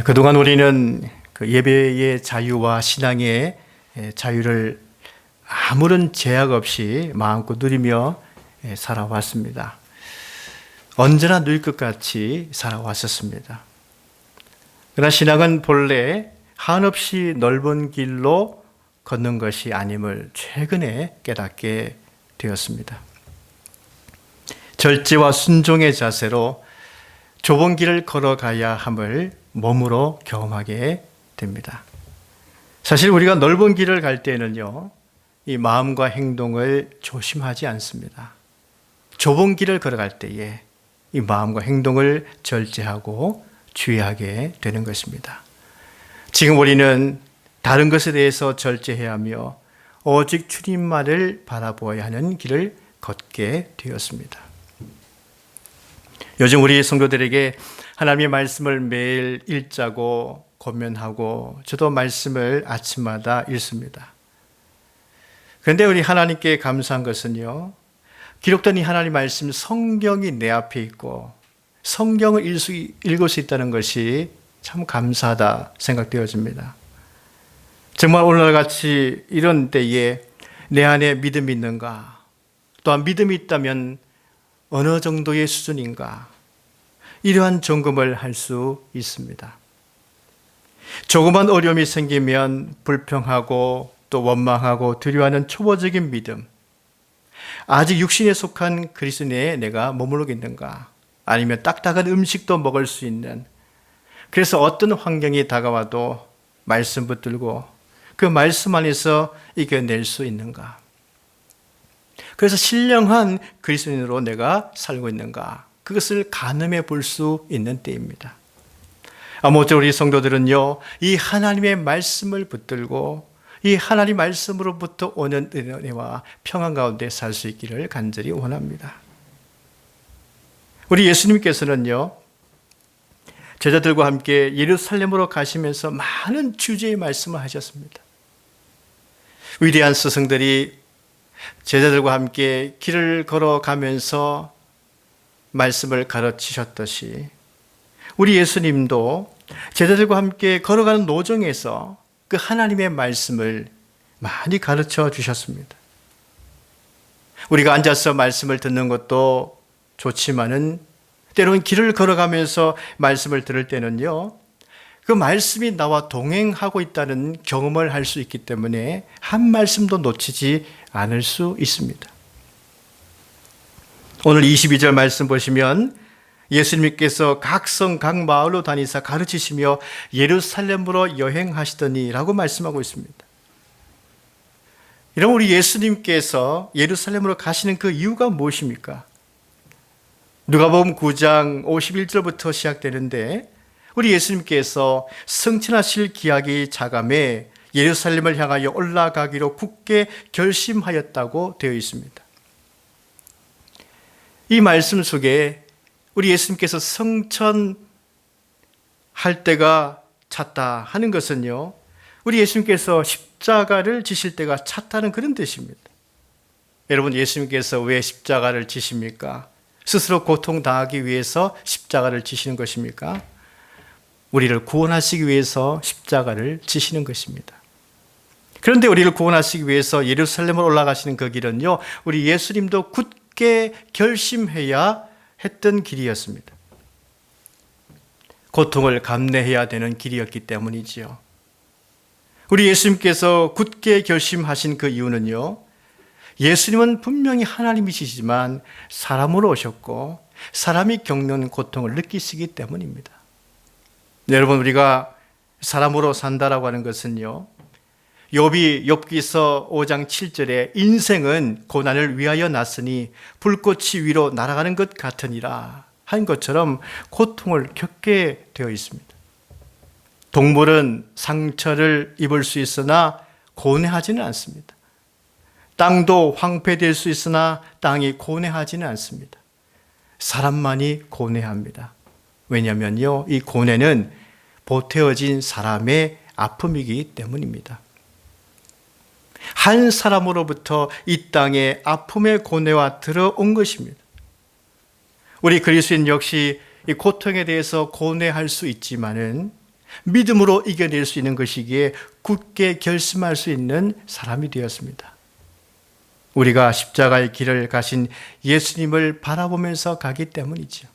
그동안 우리는 그 예배의 자유와 신앙의 자유를 아무런 제약 없이 마음껏 누리며 살아왔습니다. 언제나 누릴 것 같이 살아왔었습니다. 그러나 신앙은 본래 한없이 넓은 길로 걷는 것이 아님을 최근에 깨닫게 되었습니다. 절제와 순종의 자세로 좁은 길을 걸어가야 함을 몸으로 경험하게 됩니다. 사실 우리가 넓은 길을 갈 때는요, 이 마음과 행동을 조심하지 않습니다. 좁은 길을 걸어갈 때에 이 마음과 행동을 절제하고 주의하게 되는 것입니다. 지금 우리는 다른 것에 대해서 절제해야 하며 오직 주님만을 바라보아야 하는 길을 걷게 되었습니다. 요즘 우리 성도들에게 하나님의 말씀을 매일 읽자고 권면하고 저도 말씀을 아침마다 읽습니다. 그런데 우리 하나님께 감사한 것은요, 기록된 이 하나님 말씀 성경이 내 앞에 있고 성경을 읽을 수 있다는 것이 참 감사하다 생각되어집니다. 정말 오늘같이 이런 때에 내 안에 믿음이 있는가, 또한 믿음이 있다면 어느 정도의 수준인가, 이러한 점검을 할 수 있습니다. 조그만 어려움이 생기면 불평하고 또 원망하고 두려워하는 초보적인 믿음, 아직 육신에 속한 그리스도인에 내가 머무르고 있는가, 아니면 딱딱한 음식도 먹을 수 있는, 그래서 어떤 환경이 다가와도 말씀 붙들고 그 말씀 안에서 이겨낼 수 있는가, 그래서 신령한 그리스도인으로 내가 살고 있는가, 그것을 가늠해 볼 수 있는 때입니다. 아무쪼록 우리 성도들은요, 이 하나님의 말씀을 붙들고 이 하나님 말씀으로부터 오는 은혜와 평안 가운데 살 수 있기를 간절히 원합니다. 우리 예수님께서는요, 제자들과 함께 예루살렘으로 가시면서 많은 주제의 말씀을 하셨습니다. 위대한 스승들이 제자들과 함께 길을 걸어가면서 말씀을 가르치셨듯이 우리 예수님도 제자들과 함께 걸어가는 노정에서 그 하나님의 말씀을 많이 가르쳐 주셨습니다. 우리가 앉아서 말씀을 듣는 것도 좋지만은 때로는 길을 걸어가면서 말씀을 들을 때는요, 그 말씀이 나와 동행하고 있다는 경험을 할 수 있기 때문에 한 말씀도 놓치지 않을 수 있습니다. 오늘 22절 말씀 보시면 예수님께서 각 성, 각 마을로 다니사 가르치시며 예루살렘으로 여행하시더니 라고 말씀하고 있습니다. 이런 우리 예수님께서 예루살렘으로 가시는 그 이유가 무엇입니까? 누가복음 9장 51절부터 시작되는데 우리 예수님께서 성천하실 기약이 자감해 예루살렘을 향하여 올라가기로 굳게 결심하였다고 되어 있습니다. 이 말씀 속에 우리 예수님께서 성천할 때가 찼다 하는 것은요, 우리 예수님께서 십자가를 지실 때가 찼다는 그런 뜻입니다. 여러분, 예수님께서 왜 십자가를 지십니까? 스스로 고통당하기 위해서 십자가를 지시는 것입니까? 우리를 구원하시기 위해서 십자가를 지시는 것입니다. 그런데 우리를 구원하시기 위해서 예루살렘으로 올라가시는 그 길은요, 우리 예수님도 굳게 결심해야 했던 길이었습니다. 고통을 감내해야 되는 길이었기 때문이지요. 우리 예수님께서 굳게 결심하신 그 이유는요, 예수님은 분명히 하나님이시지만 사람으로 오셨고 사람이 겪는 고통을 느끼시기 때문입니다. 여러분, 우리가 사람으로 산다라고 하는 것은요, 욥기서 5장 7절에 인생은 고난을 위하여 났으니 불꽃이 위로 날아가는 것 같으니라 한 것처럼 고통을 겪게 되어 있습니다. 동물은 상처를 입을 수 있으나 고뇌하지는 않습니다. 땅도 황폐될 수 있으나 땅이 고뇌하지는 않습니다. 사람만이 고뇌합니다. 왜냐하면요, 이 고뇌는 보태어진 사람의 아픔이기 때문입니다. 한 사람으로부터 이 땅에 아픔의 고뇌와 들어온 것입니다. 우리 그리스도인 역시 이 고통에 대해서 고뇌할 수 있지만은 믿음으로 이겨낼 수 있는 것이기에 굳게 결심할 수 있는 사람이 되었습니다. 우리가 십자가의 길을 가신 예수님을 바라보면서 가기 때문이죠.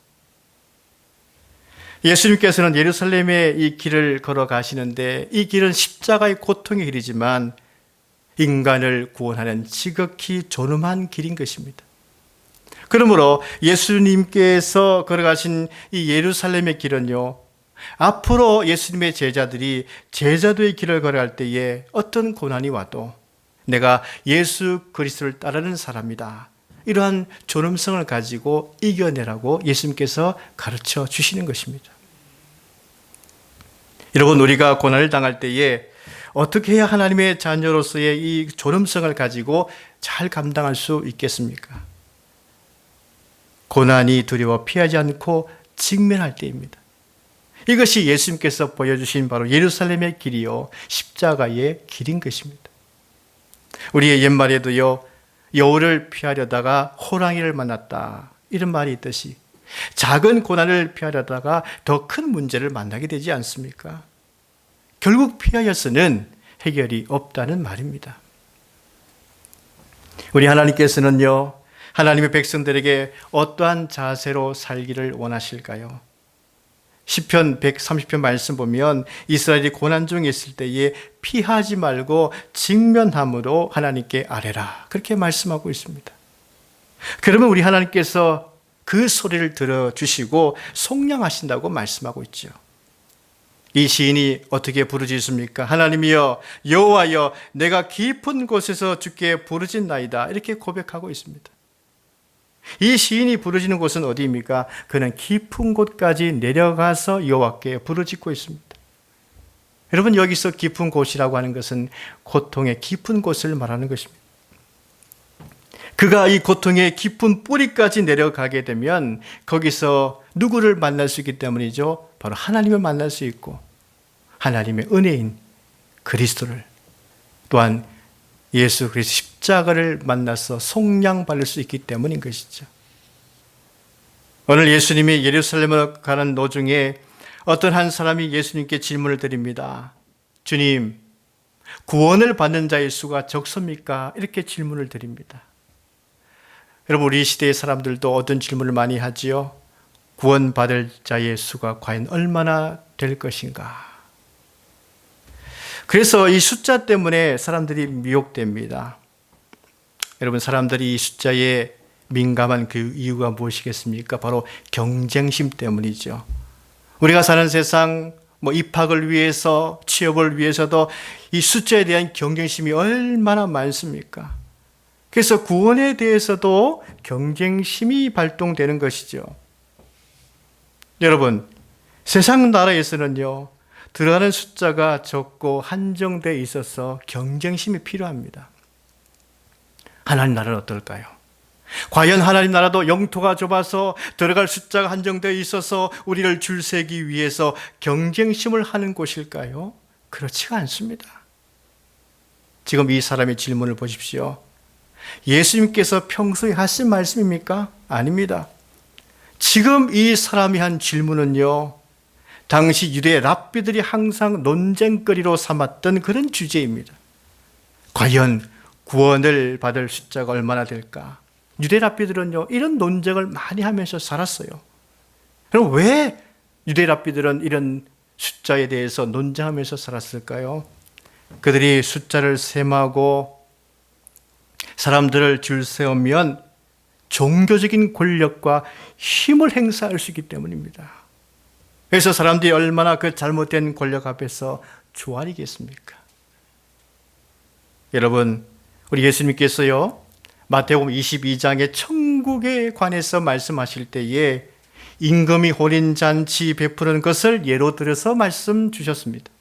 예수님께서는 예루살렘의 이 길을 걸어가시는데 이 길은 십자가의 고통의 길이지만 인간을 구원하는 지극히 존엄한 길인 것입니다. 그러므로 예수님께서 걸어가신 이 예루살렘의 길은요, 앞으로 예수님의 제자들이 제자도의 길을 걸어갈 때에 어떤 고난이 와도 내가 예수 그리스도를 따르는 사람이다, 이러한 존엄성을 가지고 이겨내라고 예수님께서 가르쳐 주시는 것입니다. 여러분, 우리가 고난을 당할 때에 어떻게 해야 하나님의 자녀로서의 이 존엄성을 가지고 잘 감당할 수 있겠습니까? 고난이 두려워 피하지 않고 직면할 때입니다. 이것이 예수님께서 보여주신 바로 예루살렘의 길이요, 십자가의 길인 것입니다. 우리의 옛말에도요, 여우를 피하려다가 호랑이를 만났다, 이런 말이 있듯이 작은 고난을 피하려다가 더 큰 문제를 만나게 되지 않습니까? 결국 피하여서는 해결이 없다는 말입니다. 우리 하나님께서는요, 하나님의 백성들에게 어떠한 자세로 살기를 원하실까요? 시편 130편 말씀 보면 이스라엘이 고난 중에 있을 때에 피하지 말고 직면함으로 하나님께 아뢰라, 그렇게 말씀하고 있습니다. 그러면 우리 하나님께서 그 소리를 들어주시고 속량하신다고 말씀하고 있죠. 이 시인이 어떻게 부르짖습니까? 하나님이여, 여호와여, 내가 깊은 곳에서 주께 부르짖나이다, 이렇게 고백하고 있습니다. 이 시인이 부르짖는 곳은 어디입니까? 그는 깊은 곳까지 내려가서 여호와께 부르짖고 있습니다. 여러분, 여기서 깊은 곳이라고 하는 것은 고통의 깊은 곳을 말하는 것입니다. 그가 이 고통의 깊은 뿌리까지 내려가게 되면 거기서 누구를 만날 수 있기 때문이죠. 바로 하나님을 만날 수 있고 하나님의 은혜인 그리스도를, 또한 예수 그리스도 십자가를 만나서 속량받을 수 있기 때문인 것이죠. 오늘 예수님이 예루살렘으로 가는 도중에 어떤 한 사람이 예수님께 질문을 드립니다. 주님, 구원을 받는 자의 수가 적습니까? 이렇게 질문을 드립니다. 여러분, 우리 시대의 사람들도 어떤 질문을 많이 하지요? 구원받을 자의 수가 과연 얼마나 될 것인가? 그래서 이 숫자 때문에 사람들이 미혹됩니다. 여러분, 사람들이 이 숫자에 민감한 그 이유가 무엇이겠습니까? 바로 경쟁심 때문이죠. 우리가 사는 세상, 입학을 위해서, 취업을 위해서도 이 숫자에 대한 경쟁심이 얼마나 많습니까? 그래서 구원에 대해서도 경쟁심이 발동되는 것이죠. 여러분, 세상 나라에서는요, 들어가는 숫자가 적고 한정되어 있어서 경쟁심이 필요합니다. 하나님 나라는 어떨까요? 과연 하나님 나라도 영토가 좁아서 들어갈 숫자가 한정되어 있어서 우리를 줄세기 위해서 경쟁심을 하는 곳일까요? 그렇지가 않습니다. 지금 이 사람의 질문을 보십시오. 예수님께서 평소에 하신 말씀입니까? 아닙니다. 지금 이 사람이 한 질문은요, 당시 유대 랍비들이 항상 논쟁거리로 삼았던 그런 주제입니다. 과연 구원을 받을 숫자가 얼마나 될까? 유대 랍비들은요, 이런 논쟁을 많이 하면서 살았어요. 그럼 왜 유대 랍비들은 이런 숫자에 대해서 논쟁하면서 살았을까요? 그들이 숫자를 셈하고 사람들을 줄 세우면 종교적인 권력과 힘을 행사할 수 있기 때문입니다. 그래서 사람들이 얼마나 그 잘못된 권력 앞에서 조아리겠습니까? 여러분, 우리 예수님께서요, 마태복음 22장의 천국에 관해서 말씀하실 때에 임금이 혼인잔치 베푸는 것을 예로 들어서 말씀 주셨습니다.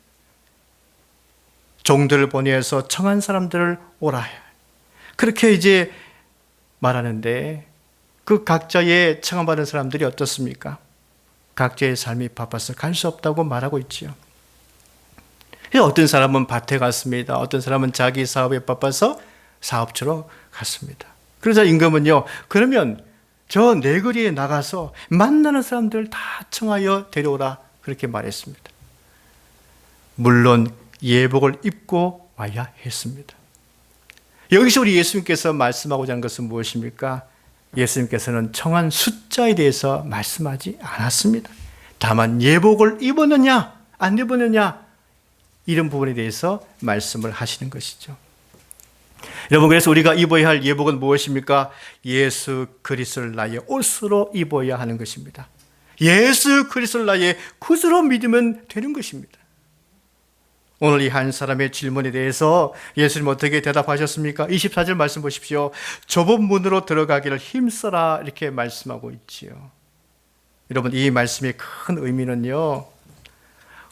종들을 보내서 청한 사람들을 오라, 그렇게 이제 말하는데, 그 각자의 청함받은 사람들이 어떻습니까? 각자의 삶이 바빠서 갈 수 없다고 말하고 있지요. 어떤 사람은 밭에 갔습니다. 어떤 사람은 자기 사업에 바빠서 사업처로 갔습니다. 그러자 임금은요, 그러면 저 내거리에 나가서 만나는 사람들 다 청하여 데려오라, 그렇게 말했습니다. 물론 예복을 입고 와야 했습니다. 여기서 우리 예수님께서 말씀하고자 하는 것은 무엇입니까? 예수님께서는 정한 숫자에 대해서 말씀하지 않았습니다. 다만 예복을 입었느냐 안 입었느냐 이런 부분에 대해서 말씀을 하시는 것이죠. 여러분, 그래서 우리가 입어야 할 예복은 무엇입니까? 예수 그리스도를 나의 옷으로 입어야 하는 것입니다. 예수 그리스도를 나의 구주로 믿으면 되는 것입니다. 오늘 이 한 사람의 질문에 대해서 예수님 어떻게 대답하셨습니까? 24절 말씀 보십시오. 좁은 문으로 들어가기를 힘써라 이렇게 말씀하고 있지요. 여러분, 이 말씀의 큰 의미는요,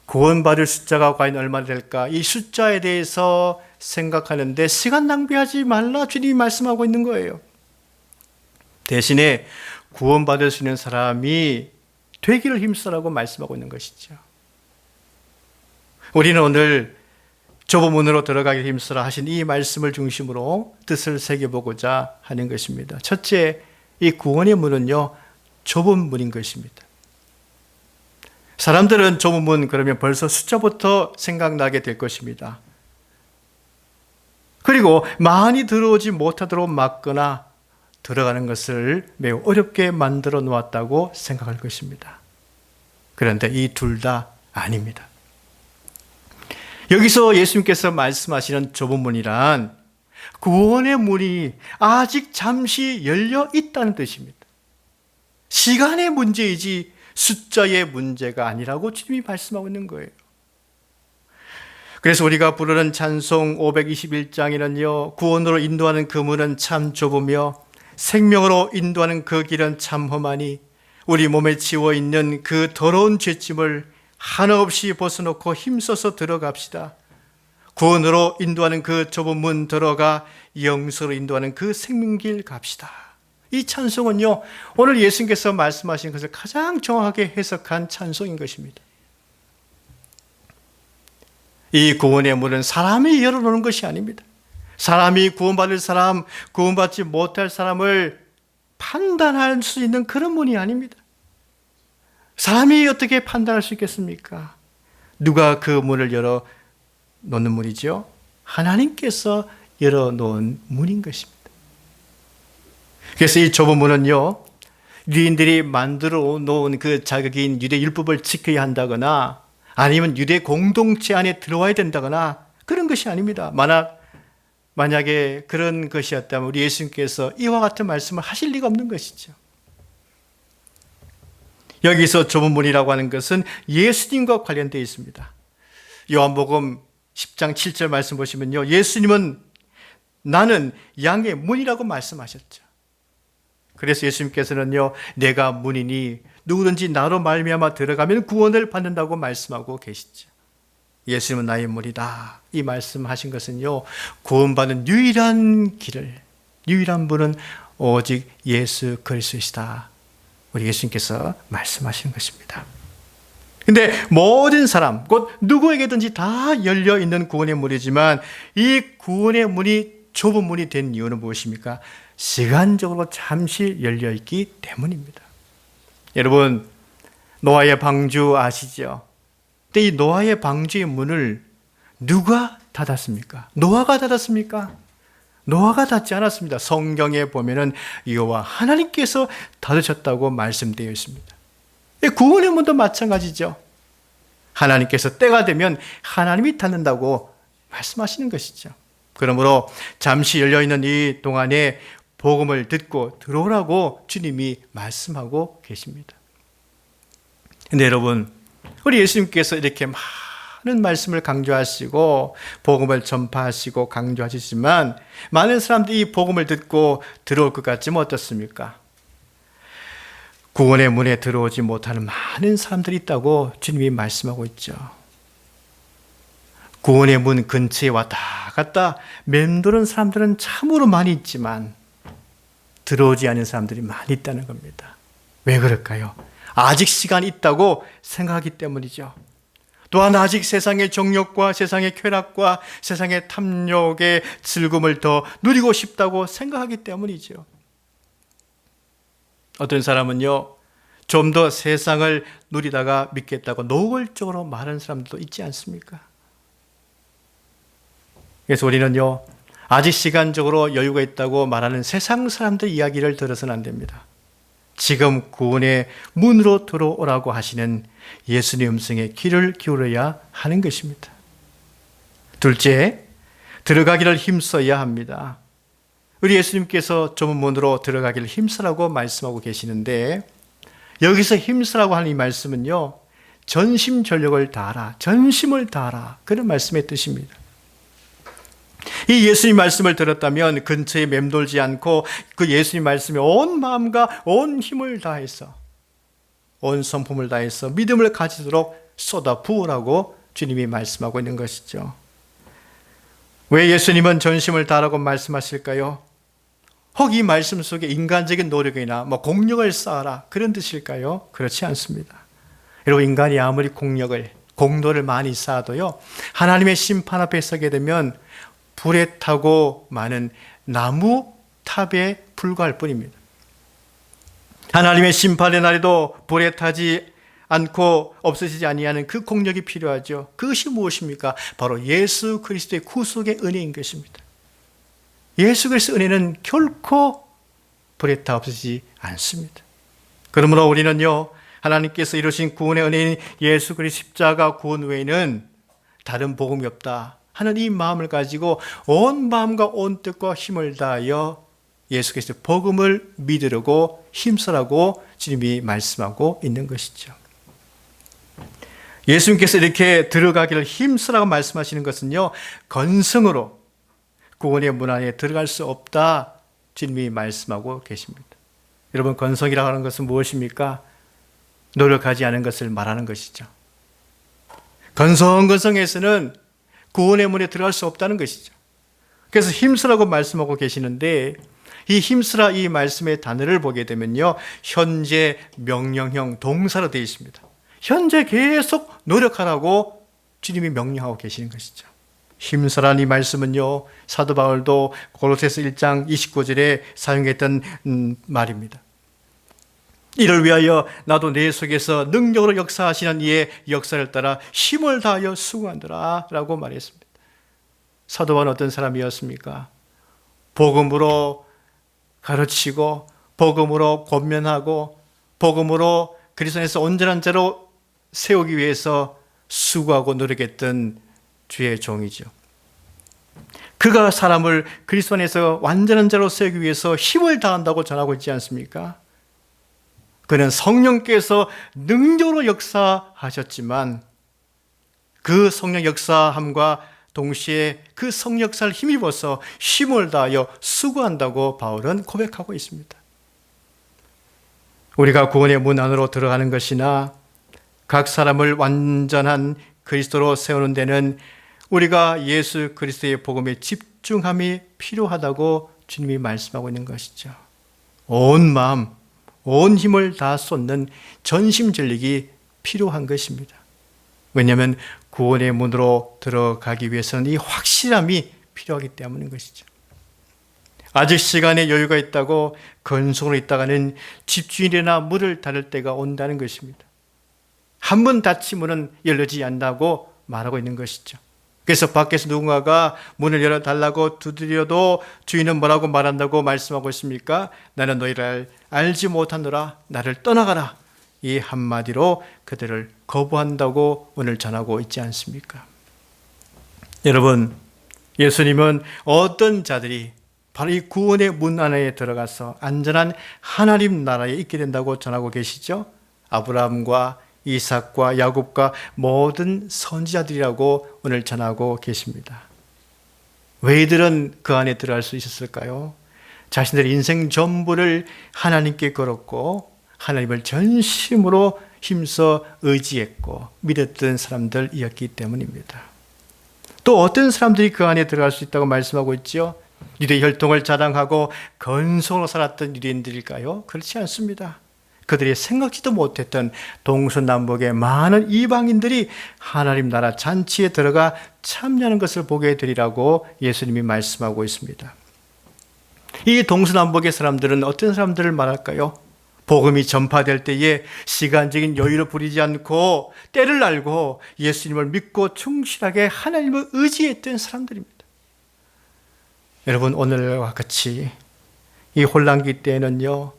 구원받을 숫자가 과연 얼마나 될까? 이 숫자에 대해서 생각하는데 시간 낭비하지 말라 주님이 말씀하고 있는 거예요. 대신에 구원받을 수 있는 사람이 되기를 힘써라고 말씀하고 있는 것이죠. 우리는 오늘 좁은 문으로 들어가기를 힘써라 하신 이 말씀을 중심으로 뜻을 새겨보고자 하는 것입니다. 첫째, 이 구원의 문은요, 좁은 문인 것입니다. 사람들은 좁은 문 그러면 벌써 숫자부터 생각나게 될 것입니다. 그리고 많이 들어오지 못하도록 막거나 들어가는 것을 매우 어렵게 만들어 놓았다고 생각할 것입니다. 그런데 이 둘 다 아닙니다. 여기서 예수님께서 말씀하시는 좁은 문이란 구원의 문이 아직 잠시 열려 있다는 뜻입니다. 시간의 문제이지 숫자의 문제가 아니라고 주님이 말씀하고 있는 거예요. 그래서 우리가 부르는 찬송 521장에는요, 구원으로 인도하는 그 문은 참 좁으며 생명으로 인도하는 그 길은 참 험하니 우리 몸에 지워있는 그 더러운 죄짐을 하나없이 벗어놓고 힘써서 들어갑시다. 구원으로 인도하는 그 좁은 문 들어가 영서로 인도하는 그 생명길 갑시다. 이 찬송은요, 오늘 예수님께서 말씀하신 것을 가장 정확하게 해석한 찬송인 것입니다. 이 구원의 문은 사람이 열어놓는 것이 아닙니다. 사람이 구원받을 사람, 구원받지 못할 사람을 판단할 수 있는 그런 문이 아닙니다. 사람이 어떻게 판단할 수 있겠습니까? 누가 그 문을 열어 놓는 문이죠? 하나님께서 열어 놓은 문인 것입니다. 그래서 이 좁은 문은요, 유대인들이 만들어 놓은 그 자격인 유대 율법을 지켜야 한다거나 아니면 유대 공동체 안에 들어와야 된다거나 그런 것이 아닙니다. 만약에 그런 것이었다면 우리 예수님께서 이와 같은 말씀을 하실 리가 없는 것이죠. 여기서 좁은 문이라고 하는 것은 예수님과 관련되어 있습니다. 요한복음 10장 7절 말씀 보시면요, 예수님은 나는 양의 문이라고 말씀하셨죠. 그래서 예수님께서는요, 내가 문이니 누구든지 나로 말미암아 들어가면 구원을 받는다고 말씀하고 계시죠. 예수님은 나의 문이다. 이 말씀하신 것은요, 구원받는 유일한 길을, 유일한 분은 오직 예수 그리스도이시다. 우리 예수님께서 말씀하시는 것입니다. 근데 모든 사람, 곧 누구에게든지 다 열려 있는 구원의 문이지만 이 구원의 문이 좁은 문이 된 이유는 무엇입니까? 시간적으로 잠시 열려 있기 때문입니다. 여러분, 노아의 방주 아시죠? 근데 이 노아의 방주의 문을 누가 닫았습니까? 노아가 닫았습니까? 노아가 닫지 않았습니다. 성경에 보면은 여호와 하나님께서 닫으셨다고 말씀되어 있습니다. 구원의 문도 마찬가지죠. 하나님께서 때가 되면 하나님이 닫는다고 말씀하시는 것이죠. 그러므로 잠시 열려있는 이 동안에 복음을 듣고 들어오라고 주님이 말씀하고 계십니다. 근데 여러분, 우리 예수님께서 이렇게 많은 말씀을 강조하시고 복음을 전파하시고 강조하시지만 많은 사람들이 이 복음을 듣고 들어올 것 같지만 어떻습니까? 구원의 문에 들어오지 못하는 많은 사람들이 있다고 주님이 말씀하고 있죠. 구원의 문 근처에 왔다 갔다 맴도는 사람들은 참으로 많이 있지만 들어오지 않은 사람들이 많이 있다는 겁니다. 왜 그럴까요? 아직 시간이 있다고 생각하기 때문이죠. 또한 아직 세상의 정욕과 세상의 쾌락과 세상의 탐욕의 즐거움을 더 누리고 싶다고 생각하기 때문이죠. 어떤 사람은요, 좀 더 세상을 누리다가 믿겠다고 노골적으로 말하는 사람도 있지 않습니까? 그래서 우리는요, 아직 시간적으로 여유가 있다고 말하는 세상 사람들 이야기를 들어서는 안 됩니다. 지금 구원의 문으로 들어오라고 하시는 예수님 음성에 귀를 기울여야 하는 것입니다. 둘째, 들어가기를 힘써야 합니다. 우리 예수님께서 좁은 문으로 들어가기를 힘쓰라고 말씀하고 계시는데, 여기서 힘쓰라고 하는 이 말씀은요, 전심전력을 다하라, 전심을 다하라, 그런 말씀의 뜻입니다. 이 예수님 말씀을 들었다면 근처에 맴돌지 않고 그 예수님 말씀에 온 마음과 온 힘을 다해서, 온 성품을 다해서 믿음을 가지도록 쏟아 부으라고 주님이 말씀하고 있는 것이죠. 왜 예수님은 전심을 다하라고 말씀하실까요? 혹 이 말씀 속에 인간적인 노력이나 공력을 쌓아라, 그런 뜻일까요? 그렇지 않습니다. 여러분, 인간이 아무리 공로를 많이 쌓아도요, 하나님의 심판 앞에 서게 되면 불에 타고 마는 나무 탑에 불과할 뿐입니다. 하나님의 심판의 날에도 불에 타지 않고 없어지지 아니하는 그 공력이 필요하죠. 그것이 무엇입니까? 바로 예수 그리스도의 구속의 은혜인 것입니다. 예수 그리스도의 은혜는 결코 불에 타 없어지지 않습니다. 그러므로 우리는요, 하나님께서 이루신 구원의 은혜인 예수 그리스도 십자가 구원 외에는 다른 복음이 없다 하는 이 마음을 가지고 온 마음과 온 뜻과 힘을 다하여 예수 그리스도 복음을 믿으려고 힘쓰라고 주님이 말씀하고 있는 것이죠. 예수님께서 이렇게 들어가기를 힘쓰라고 말씀하시는 것은요, 건성으로 구원의 문 안에 들어갈 수 없다 주님이 말씀하고 계십니다. 여러분, 건성이라고 하는 것은 무엇입니까? 노력하지 않은 것을 말하는 것이죠. 건성해서는 구원의 문에 들어갈 수 없다는 것이죠. 그래서 힘쓰라고 말씀하고 계시는데, 이 힘쓰라 이 말씀의 단어를 보게 되면요, 현재 명령형 동사로 되어 있습니다. 현재 계속 노력하라고 주님이 명령하고 계시는 것이죠. 힘쓰라는 이 말씀은요, 사도 바울도 고로새서 1장 29절에 사용했던 말입니다. 이를 위하여 나도 내 속에서 능력으로 역사하시는 이의 역사를 따라 힘을 다하여 수고한다 라고 말했습니다. 사도 바울은 어떤 사람이었습니까? 복음으로 가르치고 복음으로 권면하고 복음으로 그리스도 안에서 온전한 자로 세우기 위해서 수고하고 노력했던 주의 종이죠. 그가 사람을 그리스도 안에서 완전한 자로 세우기 위해서 힘을 다한다고 전하고 있지 않습니까? 그는 성령께서 능력으로 역사하셨지만 그 성령 역사함과 동시에 그 성령 역사를 힘입어서 힘을 다하여 수고한다고 바울은 고백하고 있습니다. 우리가 구원의 문 안으로 들어가는 것이나 각 사람을 완전한 그리스도로 세우는 데는 우리가 예수 그리스도의 복음에 집중함이 필요하다고 주님이 말씀하고 있는 것이죠. 온 마음, 온 힘을 다 쏟는 전심전력이 필요한 것입니다. 왜냐하면 구원의 문으로 들어가기 위해서는 이 확실함이 필요하기 때문인 것이죠. 아직 시간에 여유가 있다고 건성으로 있다가는 집주인이나 문을 닫을 때가 온다는 것입니다. 한 번 닫히면은 열리지 않는다고 말하고 있는 것이죠. 그래서 밖에서 누군가가 문을 열어달라고 두드려도 주인은 뭐라고 말한다고 말씀하고 있습니까? 나는 너희를 알지 못하노라, 나를 떠나가라. 이 한마디로 그들을 거부한다고 오늘 전하고 있지 않습니까? 여러분, 예수님은 어떤 자들이 바로 이 구원의 문 안에 들어가서 안전한 하나님 나라에 있게 된다고 전하고 계시죠? 아브라함과 이삭과 야곱과 모든 선지자들이라고 오늘 전하고 계십니다. 왜 이들은 그 안에 들어갈 수 있었을까요? 자신들의 인생 전부를 하나님께 걸었고 하나님을 전심으로 힘써 의지했고 믿었던 사람들이었기 때문입니다. 또 어떤 사람들이 그 안에 들어갈 수 있다고 말씀하고 있죠? 유대 혈통을 자랑하고 건성으로 살았던 유대인들일까요? 그렇지 않습니다. 그들이 생각지도 못했던 동서남북의 많은 이방인들이 하나님 나라 잔치에 들어가 참여하는 것을 보게 되리라고 예수님이 말씀하고 있습니다. 이 동서남북의 사람들은 어떤 사람들을 말할까요? 복음이 전파될 때에 시간적인 여유를 부리지 않고 때를 알고 예수님을 믿고 충실하게 하나님을 의지했던 사람들입니다. 여러분, 오늘과 같이 이 혼란기 때에는요,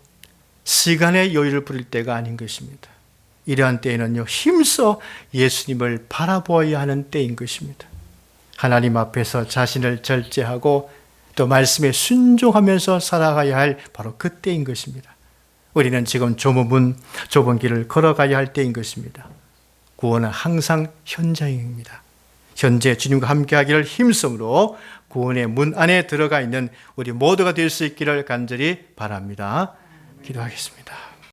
시간의 여유를 부릴 때가 아닌 것입니다. 이러한 때에는요, 힘써 예수님을 바라보아야 하는 때인 것입니다. 하나님 앞에서 자신을 절제하고 또 말씀에 순종하면서 살아가야 할 바로 그 때인 것입니다. 우리는 지금 좁은 길을 걸어가야 할 때인 것입니다. 구원은 항상 현장입니다. 현재 주님과 함께하기를 힘쓰므로 구원의 문 안에 들어가 있는 우리 모두가 될 수 있기를 간절히 바랍니다. 기도하겠습니다.